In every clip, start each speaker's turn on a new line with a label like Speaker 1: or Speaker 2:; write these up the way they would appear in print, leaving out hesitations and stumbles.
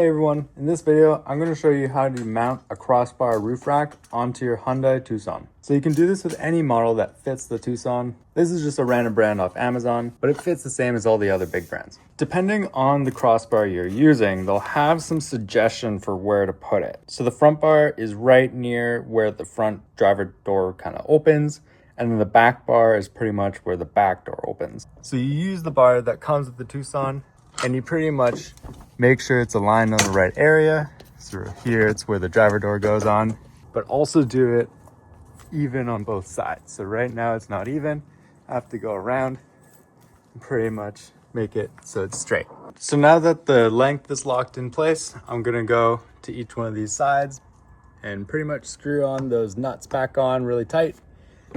Speaker 1: Hey everyone, in this video, I'm going to show you how to mount a crossbar roof rack onto your Hyundai Tucson. So you can do this with any model that fits the Tucson. This is just a random brand off Amazon, but it fits the same as all the other big brands. Depending on the crossbar you're using, they'll have some suggestion for where to put it. So the front bar is right near where the front driver door kind of opens, and then the back bar is pretty much where the back door opens. So you use the bar that comes with the Tucson, and you pretty much make sure it's aligned on the right area. So here it's where the driver door goes on, but also do it even on both sides. So right now it's not even. I have to go around and pretty much make it so it's straight. So now that the length is locked in place, I'm gonna go to each one of these sides and pretty much screw on those nuts back on really tight.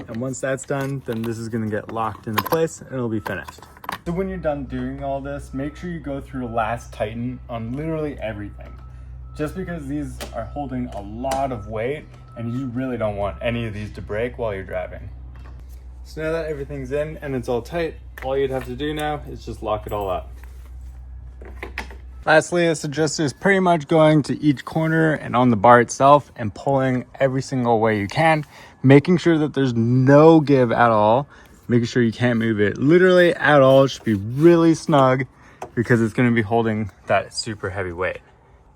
Speaker 1: And once that's done, then this is gonna get locked into place and it'll be finished. So when you're done doing all this, make sure you go through last tighten on literally everything. Just because these are holding a lot of weight and you really don't want any of these to break while you're driving. So now that everything's in and it's all tight, all you'd have to do now is just lock it all up. Lastly, I suggest is pretty much going to each corner and on the bar itself and pulling every single way you can, making sure that there's no give at all, making sure you can't move it literally at all. It should be really snug because it's going to be holding that super heavy weight.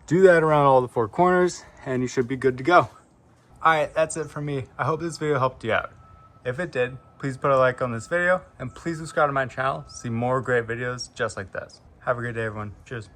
Speaker 1: Do that around all the four corners and you should be good to go. All right, that's it for me. I hope this video helped you out. If it did, please put a like on this video and please subscribe to my channel to see more great videos just like this. Have a great day, everyone. Cheers.